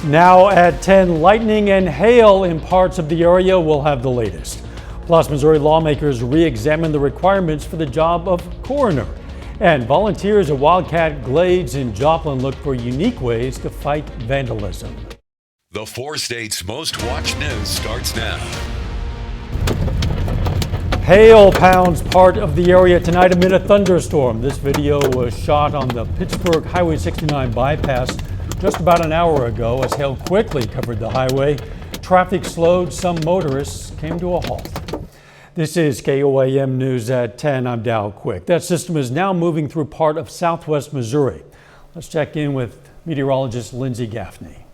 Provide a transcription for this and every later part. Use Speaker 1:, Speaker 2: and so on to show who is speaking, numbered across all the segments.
Speaker 1: Now at 10, lightning and hail in parts of the area. We'll have the latest. Plus, Missouri lawmakers re-examine the requirements for the job of coroner. And volunteers at Wildcat Glades in Joplin look for unique ways to fight vandalism.
Speaker 2: The 4 states' most watched news starts now.
Speaker 1: Hail pounds part of the area tonight amid a thunderstorm. This video was shot on the Pittsburgh Highway 69 bypass just about an hour ago as hail quickly covered the highway. Traffic slowed, some motorists came to a halt. This is KOAM News at 10. I'm Dow Quick. That system is now moving through part of southwest Missouri. Let's check in with meteorologist Lindsay Gaffney.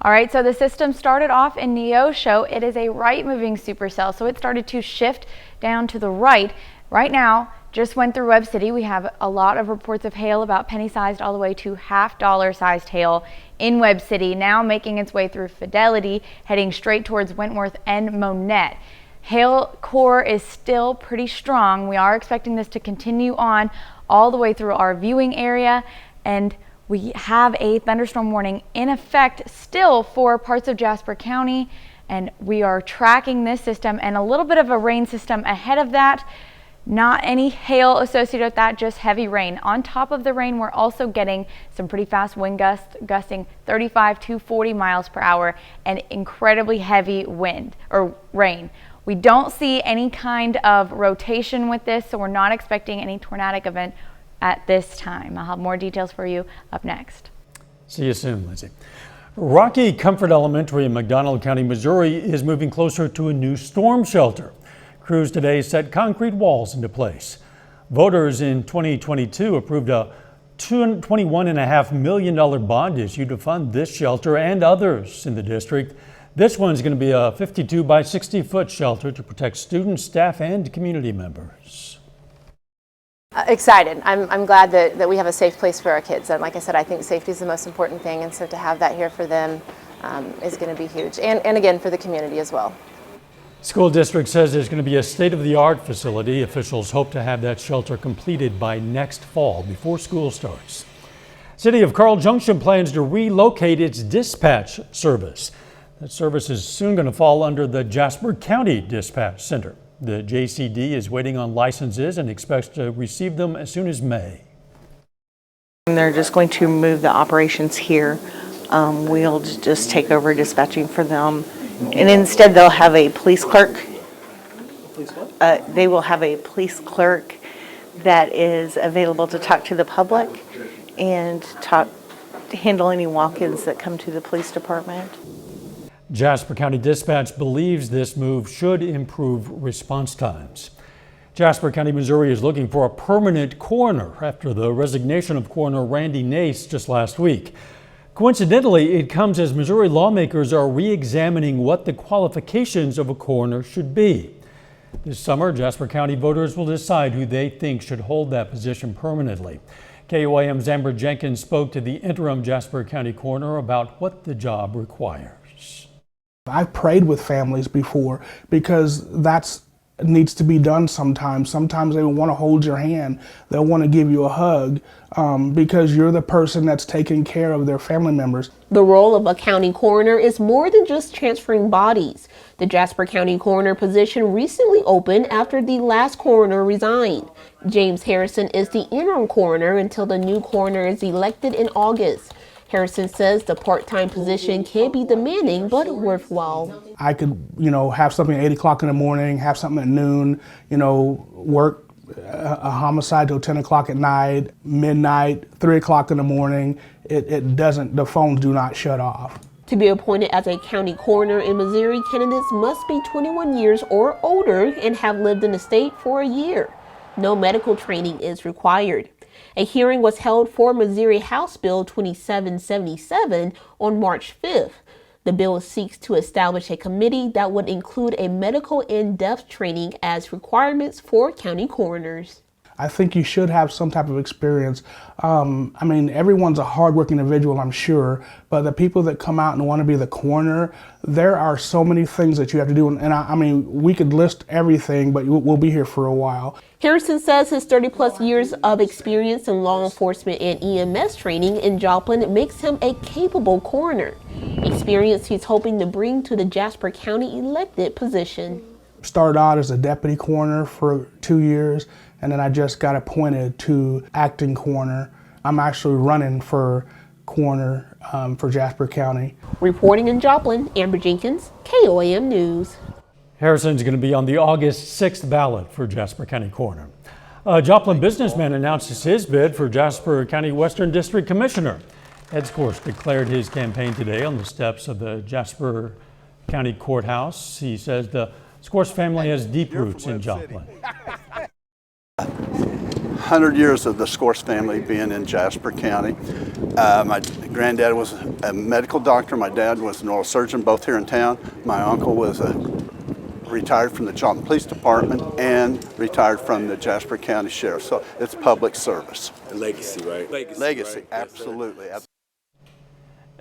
Speaker 3: All right, so the system started off in Neosho. It is a right-moving supercell, so it started to shift down to the right. Right now, just went through Webb City. We have a lot of reports of hail, about penny-sized all the way to half-dollar-sized hail in Webb City, now making its way through Fidelity, heading straight towards Wentworth and Monette. Hail core is still pretty strong. We are expecting this to continue on all the way through our viewing area, and we have a thunderstorm warning in effect still for parts of Jasper County, and we are tracking this system and a little bit of a rain system ahead of that. Not any hail associated with that, just heavy rain. On top of the rain, we're also getting some pretty fast wind gusts, gusting 35 to 40 miles per hour, and incredibly heavy wind or rain. We don't see any kind of rotation with this, so we're not expecting any tornadic event at this time. I'll have more details for you up next.
Speaker 1: See you soon, Lindsay. Rocky Comfort Elementary in McDonald County, Missouri is moving closer to a new storm shelter. Crews today set concrete walls into place. Voters in 2022 approved a $21.5 million bond issue to fund this shelter and others in the district. This one's going to be a 52 by 60 foot shelter to protect students, staff, and community members.
Speaker 4: Excited. I'm glad that we have a safe place for our kids. And like I said, I think safety is the most important thing. And so to have that here for them is going to be huge. And again, for the community as well.
Speaker 1: School district says there's going to be a state-of-the-art facility. Officials hope to have that shelter completed by next fall before school starts. City of Carl Junction plans to relocate its dispatch service. That service is soon going to fall under the Jasper County Dispatch Center. The JCD is waiting on licenses and expects to receive them as soon as May.
Speaker 5: They're just going to move the operations here. We'll just take over dispatching for them. And instead they'll have a police clerk. Police what? They will have a police clerk that is available to talk to the public and handle any walk-ins that come to the police department.
Speaker 1: Jasper County Dispatch believes this move should improve response times. Jasper County, Missouri is looking for a permanent coroner after the resignation of Coroner Randy Nace just last week. Coincidentally, it comes as Missouri lawmakers are re-examining what the qualifications of a coroner should be. This summer, Jasper County voters will decide who they think should hold that position permanently. KOAM's Amber Jenkins spoke to the interim Jasper County coroner about what the job requires.
Speaker 6: I've prayed with families before because that's needs to be done sometimes. Sometimes they want to hold your hand. They'll want to give you a hug because you're the person that's taking care of their family members.
Speaker 7: The role of a county coroner is more than just transferring bodies. The Jasper County coroner position recently opened after the last coroner resigned. James Harrison is the interim coroner until the new coroner is elected in August. Harrison says the part-time position can be demanding but worthwhile.
Speaker 6: I could, have something at 8 o'clock in the morning, have something at noon, work a homicide till 10 o'clock at night, midnight, 3 o'clock in the morning. The phones do not shut off.
Speaker 7: To be appointed as a county coroner in Missouri, candidates must be 21 years or older and have lived in the state for a year. No medical training is required. A hearing was held for Missouri House Bill 2777 on March 5th. The bill seeks to establish a committee that would include a medical in-depth training as requirements for county coroners.
Speaker 6: I think you should have some type of experience. I mean, everyone's a hardworking individual, I'm sure, but the people that come out and want to be the coroner, there are so many things that you have to do. And I mean, we could list everything, but we'll be here for a while.
Speaker 7: Harrison says his 30-plus years of experience in law enforcement and EMS training in Joplin makes him a capable coroner, experience he's hoping to bring to the Jasper County elected position.
Speaker 6: Started out as a deputy coroner for 2 years, and then I just got appointed to acting coroner. I'm actually running for coroner for Jasper County.
Speaker 7: Reporting in Joplin, Amber Jenkins, KOAM News.
Speaker 1: Harrison's going to be on the August 6th ballot for Jasper County Coroner. A Joplin businessman announces his bid for Jasper County Western District Commissioner. Ed Scorch declared his campaign today on the steps of the Jasper County Courthouse. He says the Scorch family has deep roots in Joplin.
Speaker 8: 100 years of the Scorch family being in Jasper County. My granddad was a medical doctor. My dad was a neurosurgeon, both here in town. My uncle was retired from the Joplin Police Department and retired from the Jasper County Sheriff. So it's public service.
Speaker 9: A legacy, right?
Speaker 8: Legacy,
Speaker 9: right?
Speaker 8: absolutely.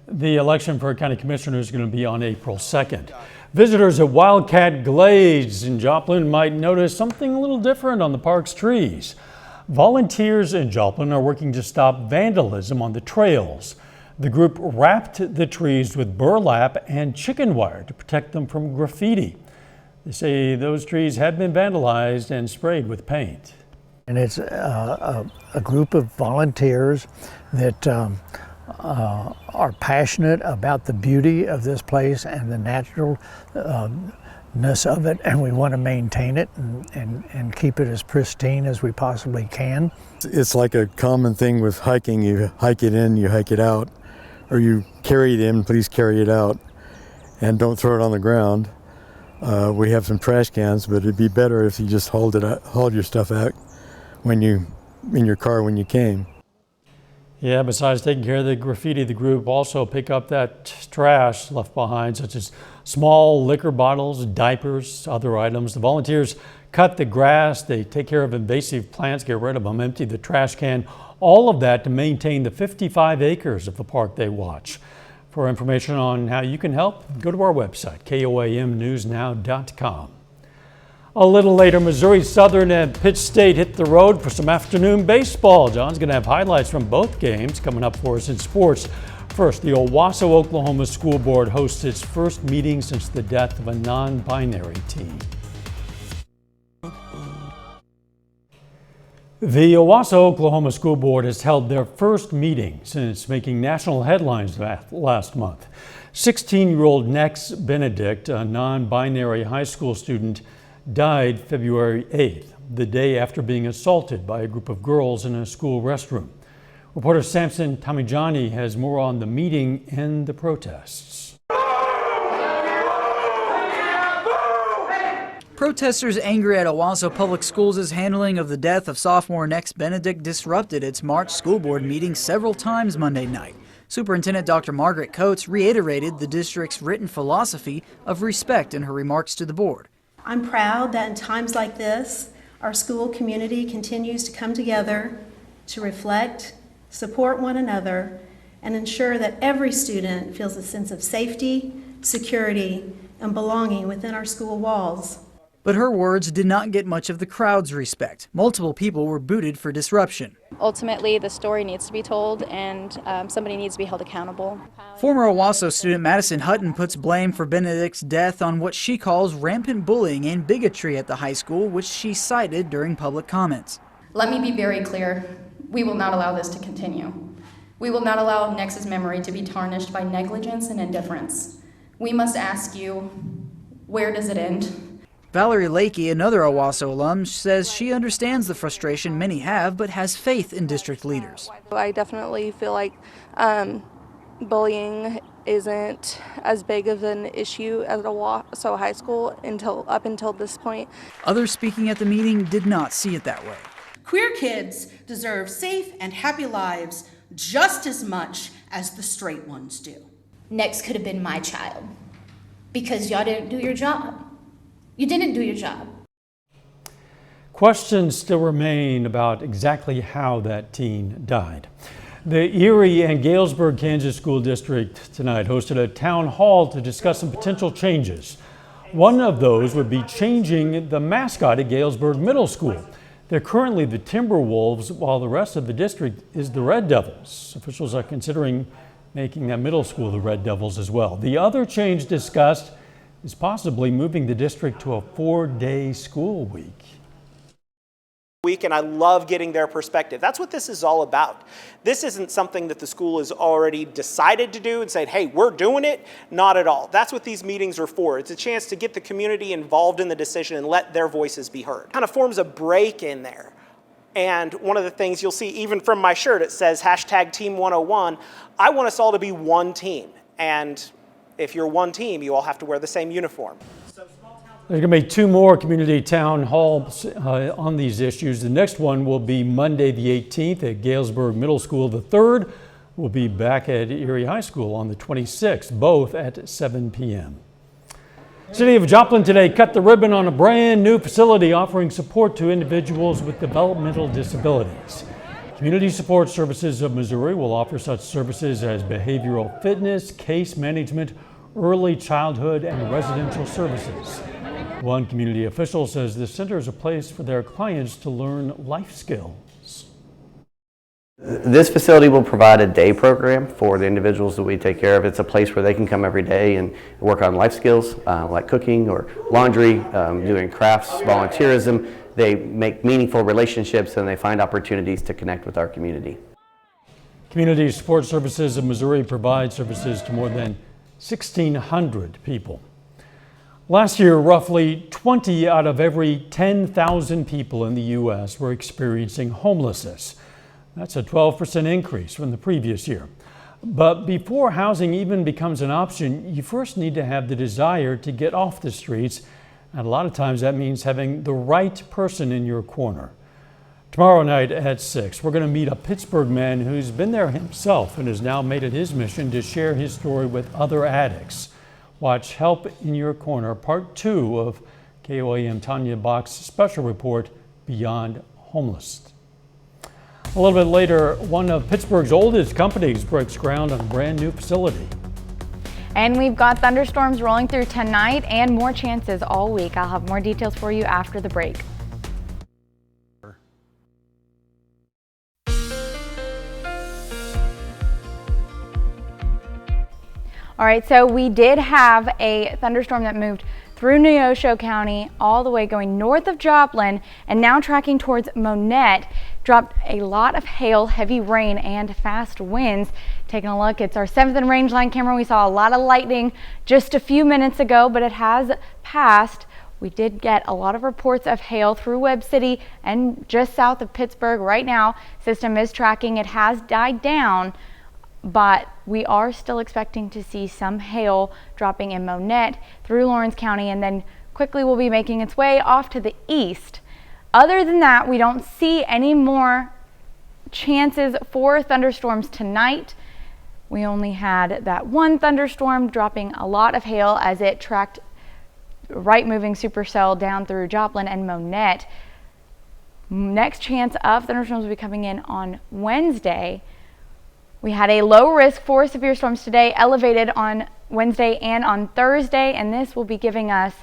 Speaker 1: The election for county commissioner is going to be on April 2nd. Visitors at Wildcat Glades in Joplin might notice something a little different on the park's trees. Volunteers in Joplin are working to stop vandalism on the trails. The group wrapped the trees with burlap and chicken wire to protect them from graffiti. They say those trees had been vandalized and sprayed with paint.
Speaker 10: And it's a group of volunteers that are passionate about the beauty of this place and the naturalness of it, and we want to maintain it and keep it as pristine as we possibly can.
Speaker 11: It's like a common thing with hiking. You hike it in, you hike it out, or you carry it in, please carry it out, and don't throw it on the ground. We have some trash cans, but it'd be better if you just hauled your stuff out in your car when you came.
Speaker 1: Yeah, besides taking care of the graffiti, the group also pick up that trash left behind, such as small liquor bottles, diapers, other items. The volunteers cut the grass, they take care of invasive plants, get rid of them, empty the trash can, all of that to maintain the 55 acres of the park they watch. For information on how you can help, go to our website, koamnewsnow.com. A little later, Missouri Southern and Pitt State hit the road for some afternoon baseball. John's going to have highlights from both games coming up for us in sports. First, the Owasso, Oklahoma School Board hosts its first meeting since the death of a non-binary teen. The Owasso, Oklahoma School Board has held their first meeting since making national headlines last month. 16-year-old Nex Benedict, a non-binary high school student, died February 8th, the day after being assaulted by a group of girls in a school restroom. Reporter Samson Tamijani has more on the meeting and the protests.
Speaker 12: Protesters angry at Owasso Public Schools' handling of the death of sophomore Nex Benedict disrupted its March school board meeting several times Monday night. Superintendent Dr. Margaret Coates reiterated the district's written philosophy of respect in her remarks to the board.
Speaker 13: I'm proud that in times like this, our school community continues to come together to reflect, support one another, and ensure that every student feels a sense of safety, security, and belonging within our school walls.
Speaker 12: But her words did not get much of the crowd's respect. Multiple people were booted for disruption.
Speaker 14: Ultimately, the story needs to be told, and somebody needs to be held accountable.
Speaker 12: Former Owasso student Madison Hutton puts blame for Benedict's death on what she calls rampant bullying and bigotry at the high school, which she cited during public comments.
Speaker 14: Let me be very clear. We will not allow this to continue. We will not allow Nex's memory to be tarnished by negligence and indifference. We must ask you, where does it end?
Speaker 12: Valerie Lakey, another Owasso alum, says she understands the frustration many have, but has faith in district leaders.
Speaker 15: I definitely feel like bullying isn't as big of an issue at Owasso High School up until this point.
Speaker 12: Others speaking at the meeting did not see it that way.
Speaker 16: Queer kids deserve safe and happy lives just as much as the straight ones do.
Speaker 17: Nex could have been my child because y'all didn't do your job. You didn't do your job.
Speaker 1: Questions still remain about exactly how that teen died. The Erie and Galesburg, Kansas School District tonight hosted a town hall to discuss some potential changes. One of those would be changing the mascot at Galesburg Middle School. They're currently the Timberwolves, while the rest of the district is the Red Devils. Officials are considering making that middle school the Red Devils as well. The other change discussed is possibly moving the district to a 4-day school week.
Speaker 9: And I love getting their perspective. That's what this is all about. This isn't something that the school has already decided to do and said, hey, we're doing it. Not at all. That's what these meetings are for. It's a chance to get the community involved in the decision and let their voices be heard. Kind of forms a break in there. And one of the things you'll see, even from my shirt, it says #Team101. I want us all to be one team. And if you're one team, you all have to wear the same uniform.
Speaker 1: There's going to be 2 more community town halls on these issues. The next one will be Monday the 18th at Galesburg Middle School. The third will be back at Erie High School on the 26th, both at 7 p.m. City of Joplin today cut the ribbon on a brand new facility offering support to individuals with developmental disabilities. Community Support Services of Missouri will offer such services as behavioral fitness, case management, early childhood, and residential services. One community official says the center is a place for their clients to learn life skills.
Speaker 18: This facility will provide a day program for the individuals that we take care of. It's a place where they can come every day and work on life skills like cooking or laundry, doing crafts, volunteerism. They make meaningful relationships and they find opportunities to connect with our community.
Speaker 1: Community Support Services of Missouri provides services to more than 1,600 people. Last year, roughly 20 out of every 10,000 people in the U.S. were experiencing homelessness. That's a 12% increase from the previous year. But before housing even becomes an option, you first need to have the desire to get off the streets. And a lot of times that means having the right person in your corner. Tomorrow night at 6, we're going to meet a Pittsburgh man who's been there himself and has now made it his mission to share his story with other addicts. Watch Help in Your Corner, Part 2 of KOAM Tanya Bach's special report, Beyond Homeless. A little bit later, one of Pittsburgh's oldest companies breaks ground on a brand new facility.
Speaker 3: And we've got thunderstorms rolling through tonight and more chances all week. I'll have more details for you after the break. All right, so we did have a thunderstorm that moved through Neosho County, all the way going north of Joplin, and now tracking towards Monette. Dropped a lot of hail, heavy rain, and fast winds. Taking a look, it's our 7th and range line camera. We saw a lot of lightning just a few minutes ago, but it has passed. We did get a lot of reports of hail through Webb City and just south of Pittsburgh. Right now, system is tracking. It has died down, but we are still expecting to see some hail dropping in Monette through Lawrence County, and then quickly will be making its way off to the east. Other than that, we don't see any more chances for thunderstorms tonight. We only had that one thunderstorm dropping a lot of hail as it tracked right moving supercell down through Joplin and Monette. Next chance of thunderstorms will be coming in on Wednesday. We had a low risk for severe storms today, elevated on Wednesday and on Thursday, and this will be giving us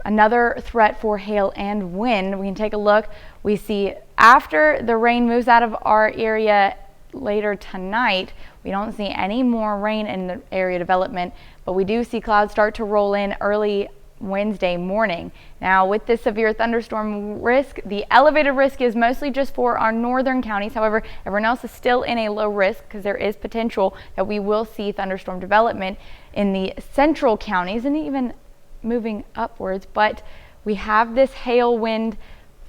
Speaker 3: another threat for hail and wind. We can take a look. We see after the rain moves out of our area later tonight, we don't see any more rain in the area development, but we do see clouds start to roll in early Wednesday morning. Now, with this severe thunderstorm risk, the elevated risk is mostly just for our northern counties. However, everyone else is still in a low risk because there is potential that we will see thunderstorm development in the central counties and even moving upwards. But we have this hail wind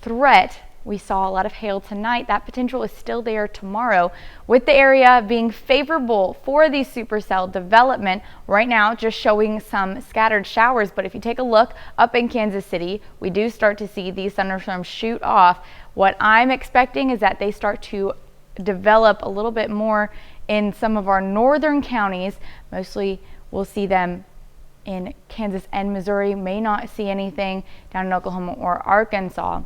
Speaker 3: threat. We saw a lot of hail tonight. That potential is still there tomorrow, with the area being favorable for the supercell development. Right now, just showing some scattered showers, but if you take a look up in Kansas City, we do start to see these thunderstorms shoot off. What I'm expecting is that they start to develop a little bit more in some of our northern counties. Mostly we'll see them in Kansas and Missouri. May not see anything down in Oklahoma or Arkansas.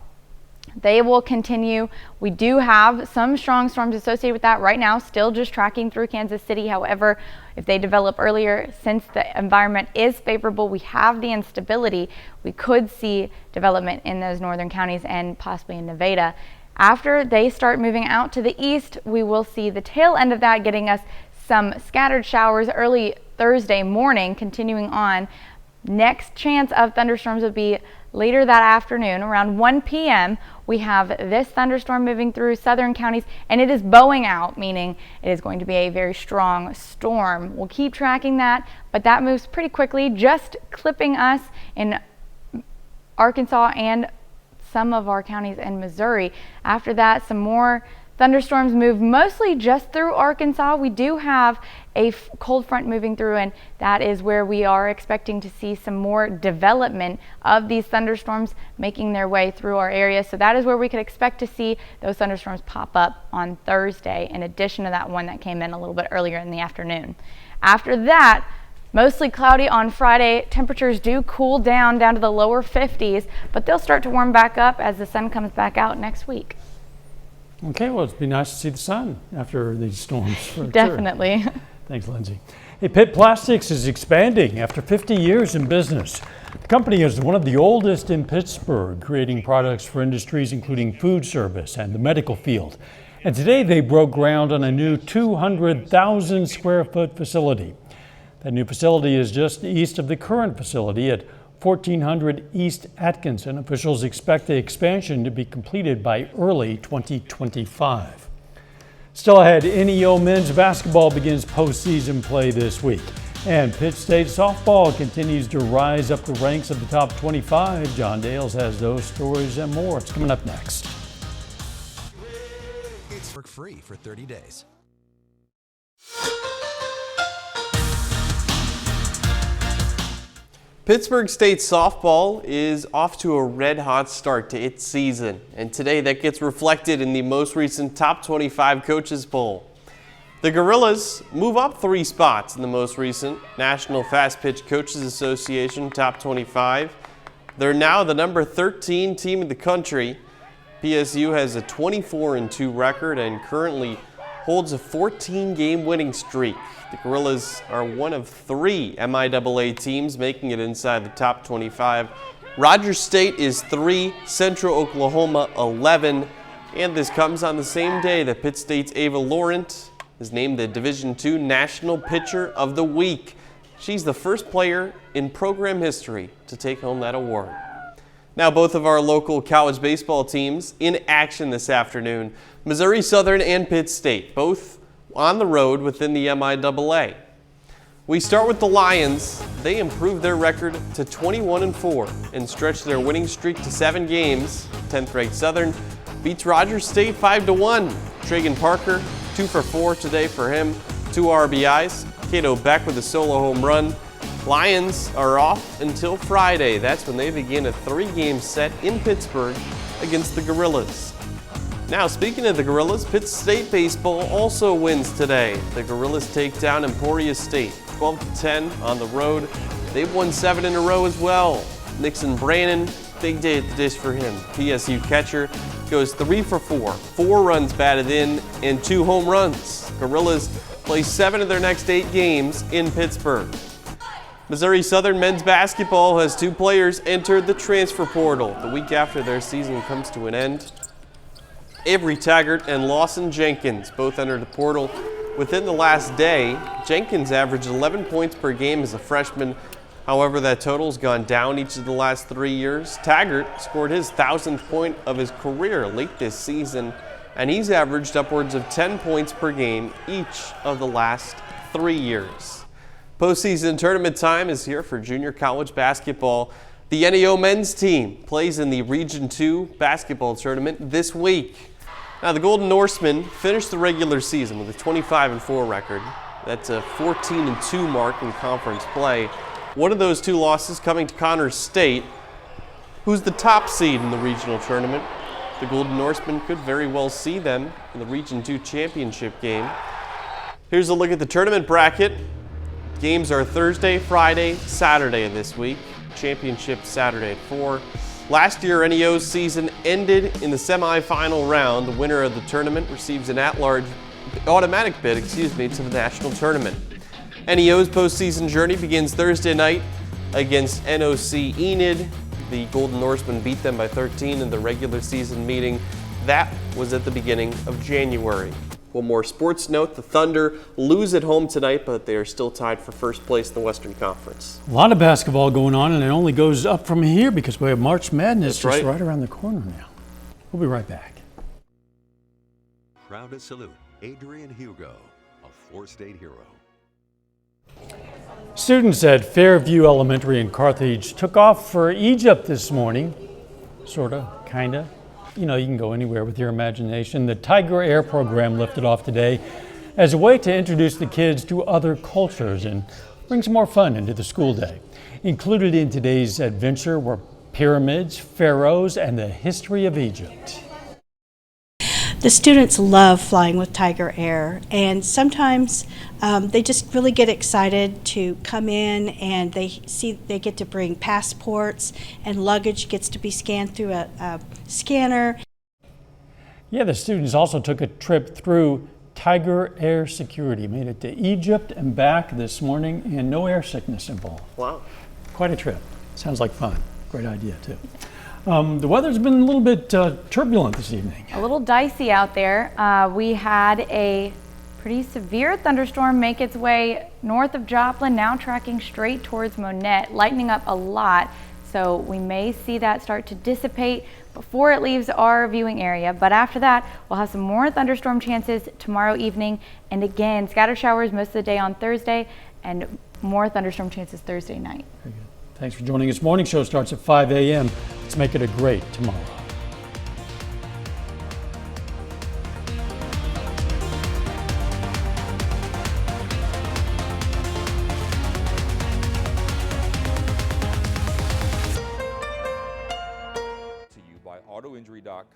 Speaker 3: They will continue. We do have some strong storms associated with that right now, still just tracking through Kansas City. However, if they develop earlier, since the environment is favorable, we have the instability, we could see development in those northern counties and possibly in Nevada. After they start moving out to the east, we will see the tail end of that, getting us some scattered showers early Thursday morning, continuing on. Next chance of thunderstorms would be later that afternoon, around 1 p.m. We have this thunderstorm moving through southern counties, and it is bowing out, meaning it is going to be a very strong storm. We'll keep tracking that, but that moves pretty quickly, just clipping us in Arkansas and some of our counties in Missouri. After that, some more thunderstorms move mostly just through Arkansas. We do have a cold front moving through, and that is where we are expecting to see some more development of these thunderstorms making their way through our area. So that is where we could expect to see those thunderstorms pop up on Thursday, in addition to that one that came in a little bit earlier in the afternoon. After that, mostly cloudy on Friday. Temperatures do cool down to the lower 50s, but they'll start to warm back up as the sun comes back out next week.
Speaker 1: Okay, well, it'd be nice to see the sun after these storms.
Speaker 3: Definitely.
Speaker 1: Sure. Thanks, Lindsay. Hey, Pitt Plastics is expanding after 50 years in business. The company is one of the oldest in Pittsburgh, creating products for industries including food service and the medical field. And today they broke ground on a new 200,000 square foot facility. That new facility is just east of the current facility at 1400 East Atkinson. Officials expect the expansion to be completed by early 2025. Still ahead, NEO men's basketball begins postseason play this week. And Pitt State softball continues to rise up the ranks of the top 25. John Dales has those stories and more. It's coming up next.
Speaker 19: It's free for 30 days.
Speaker 20: Pittsburgh State softball is off to a red-hot start to its season, and today that gets reflected in the most recent Top 25 Coaches Poll. The Gorillas move up 3 spots in the most recent National Fast Pitch Coaches Association Top 25. They're now the number 13 team in the country. PSU has a 24-2 record and currently holds a 14-game winning streak. The Gorillas are one of 3 MIAA teams making it inside the top 25. Rogers State is 3, Central Oklahoma 11, and this comes on the same day that Pitt State's Ava Laurent is named the Division II National Pitcher of the Week. She's the first player in program history to take home that award. Now, both of our local college baseball teams in action this afternoon. Missouri Southern and Pitt State, both on the road within the MIAA. We start with the Lions. They improved their record to 21-4 and stretched their winning streak to 7 games. 10th-ranked Southern beats Rogers State 5-1. Tragan Parker, 2 for 4 today for him, 2 RBIs. Cato Beck with a solo home run. Lions are off until Friday. That's when they begin a 3-game set in Pittsburgh against the Gorillas. Now, speaking of the Gorillas, Pitt State baseball also wins today. The Gorillas take down Emporia State, 12-10 on the road. They've won 7 in a row as well. Nixon Brannon, big day at the dish for him. PSU catcher goes 3 for 4, 4 runs batted in, and 2 home runs. Gorillas play 7 of their next 8 games in Pittsburgh. Missouri Southern men's basketball has 2 players entered the transfer portal the week after their season comes to an end. Avery Taggart and Lawson Jenkins both entered the portal within the last day. Jenkins averaged 11 points per game as a freshman. However, that total's gone down each of the last 3 years. Taggart scored his 1,000th point of his career late this season, and he's averaged upwards of 10 points per game each of the last 3 years. Postseason tournament time is here for junior college basketball. The NEO men's team plays in the Region 2 basketball tournament this week. Now, the Golden Norsemen finished the regular season with a 25-4 record. That's a 14-2 mark in conference play. One of those 2 losses coming to Connors State, who's the top seed in the regional tournament. The Golden Norsemen could very well see them in the Region 2 championship game. Here's a look at the tournament bracket. Games are Thursday, Friday, Saturday this week. Championship Saturday at 4. Last year, NEO's season ended in the semifinal round. The winner of the tournament receives an at-large automatic bid, to the national tournament. NEO's postseason journey begins Thursday night against NOC Enid. The Golden Norsemen beat them by 13 in the regular season meeting. That was at the beginning of January. One more sports note, the Thunder lose at home tonight, but they are still tied for first place in the Western Conference.
Speaker 1: A lot of basketball going on, and it only goes up from here because we have March Madness
Speaker 20: That's
Speaker 1: just right around the corner now. We'll be right back.
Speaker 2: Proud to salute Adrian Hugo, a 4-state hero.
Speaker 1: Students at Fairview Elementary in Carthage took off for Egypt this morning. Sorta, kinda. You know, you can go anywhere with your imagination. The Tiger Air program lifted off today as a way to introduce the kids to other cultures and bring some more fun into the school day. Included in today's adventure were pyramids, pharaohs, and the history of Egypt.
Speaker 21: The students love flying with Tiger Air, and sometimes they just really get excited to come in and they get to bring passports, and luggage gets to be scanned through a scanner.
Speaker 1: Yeah, the students also took a trip through Tiger Air security, made it to Egypt and back this morning, and no air sickness involved.
Speaker 20: Wow.
Speaker 1: Quite a trip. Sounds like fun. Great idea, too. The weather's been a little bit turbulent this evening.
Speaker 3: A little dicey out there. We had a pretty severe thunderstorm make its way north of Joplin, now tracking straight towards Monette, lightening up a lot. So we may see that start to dissipate before it leaves our viewing area. But after that, we'll have some more thunderstorm chances tomorrow evening. And again, scattered showers most of the day on Thursday and more thunderstorm chances Thursday night.
Speaker 1: Very good. Thanks for joining us. Morning show starts at 5 a.m. Let's make it a great tomorrow.